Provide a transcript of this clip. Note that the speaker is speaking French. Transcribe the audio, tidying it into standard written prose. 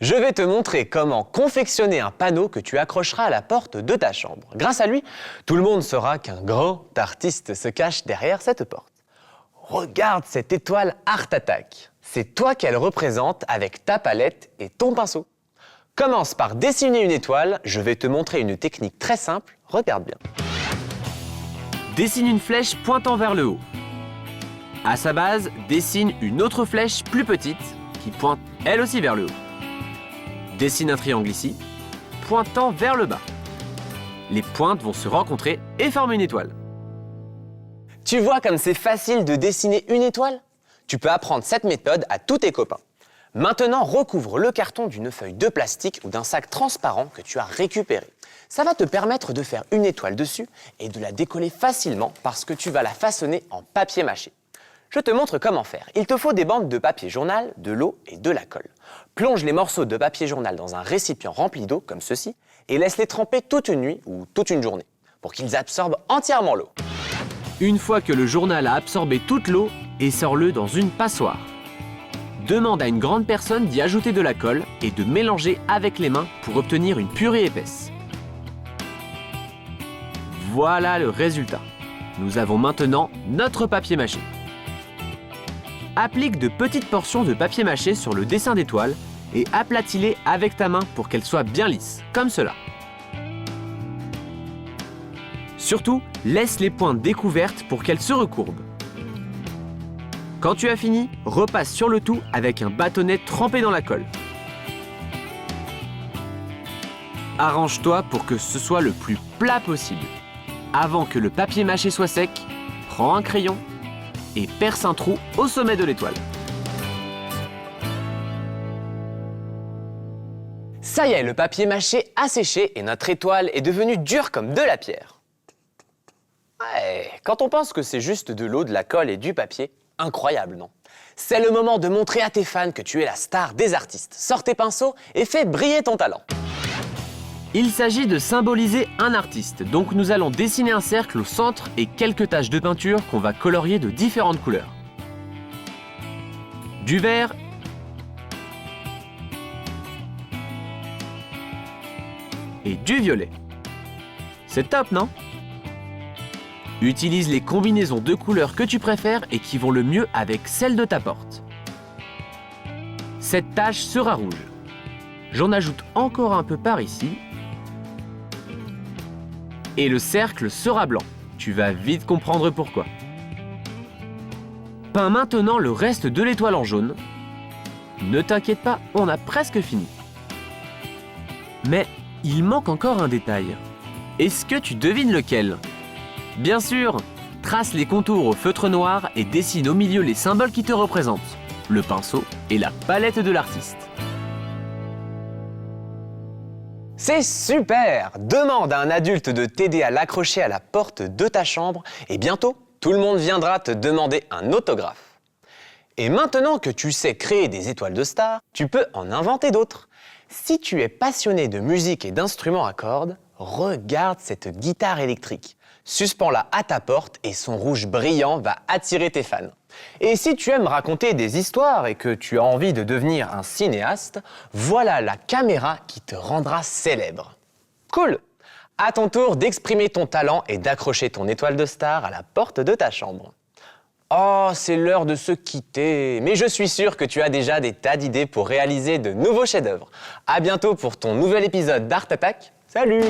Je vais te montrer comment confectionner un panneau que tu accrocheras à la porte de ta chambre. Grâce à lui, tout le monde saura qu'un grand artiste se cache derrière cette porte. Regarde cette étoile Art Attack. C'est toi qu'elle représente avec ta palette et ton pinceau. Commence par dessiner une étoile, je vais te montrer une technique très simple, regarde bien. Dessine une flèche pointant vers le haut. À sa base, dessine une autre flèche plus petite qui pointe elle aussi vers le haut. Dessine un triangle ici, pointant vers le bas. Les pointes vont se rencontrer et former une étoile. Tu vois comme c'est facile de dessiner une étoile? Tu peux apprendre cette méthode à tous tes copains. Maintenant, recouvre le carton d'une feuille de plastique ou d'un sac transparent que tu as récupéré. Ça va te permettre de faire une étoile dessus et de la décoller facilement parce que tu vas la façonner en papier mâché. Je te montre comment faire. Il te faut des bandes de papier journal, de l'eau et de la colle. Plonge les morceaux de papier journal dans un récipient rempli d'eau, comme ceci, et laisse-les tremper toute une nuit ou toute une journée, pour qu'ils absorbent entièrement l'eau. Une fois que le journal a absorbé toute l'eau, essore-le dans une passoire. Demande à une grande personne d'y ajouter de la colle et de mélanger avec les mains pour obtenir une purée épaisse. Voilà le résultat. Nous avons maintenant notre papier mâché. Applique de petites portions de papier mâché sur le dessin d'étoile et aplatis-les avec ta main pour qu'elles soient bien lisses, comme cela. Surtout, laisse les pointes découvertes pour qu'elles se recourbent. Quand tu as fini, repasse sur le tout avec un bâtonnet trempé dans la colle. Arrange-toi pour que ce soit le plus plat possible. Avant que le papier mâché soit sec, prends un crayon et perce un trou au sommet de l'étoile. Ça y est, le papier mâché a séché et notre étoile est devenue dure comme de la pierre. Ouais, quand on pense que c'est juste de l'eau, de la colle et du papier, incroyable, non? C'est le moment de montrer à tes fans que tu es la star des artistes. Sors tes pinceaux et fais briller ton talent. Il s'agit de symboliser un artiste, donc nous allons dessiner un cercle au centre et quelques taches de peinture qu'on va colorier de différentes couleurs. Du vert et du violet. C'est top, non? Utilise les combinaisons de couleurs que tu préfères et qui vont le mieux avec celle de ta porte. Cette tache sera rouge. J'en ajoute encore un peu par ici. Et le cercle sera blanc. Tu vas vite comprendre pourquoi. Peins maintenant le reste de l'étoile en jaune. Ne t'inquiète pas, on a presque fini. Mais il manque encore un détail. Est-ce que tu devines lequel? Bien sûr, trace les contours au feutre noir et dessine au milieu les symboles qui te représentent, le pinceau et la palette de l'artiste. C'est super! Demande à un adulte de t'aider à l'accrocher à la porte de ta chambre et bientôt, tout le monde viendra te demander un autographe. Et maintenant que tu sais créer des étoiles de stars, tu peux en inventer d'autres. Si tu es passionné de musique et d'instruments à cordes, regarde cette guitare électrique. Suspends-la à ta porte et son rouge brillant va attirer tes fans. Et si tu aimes raconter des histoires et que tu as envie de devenir un cinéaste, voilà la caméra qui te rendra célèbre. Cool! À ton tour d'exprimer ton talent et d'accrocher ton étoile de star à la porte de ta chambre. Oh, c'est l'heure de se quitter, mais je suis sûr que tu as déjà des tas d'idées pour réaliser de nouveaux chefs-d'œuvre. À bientôt pour ton nouvel épisode d'Art Attack. Salut!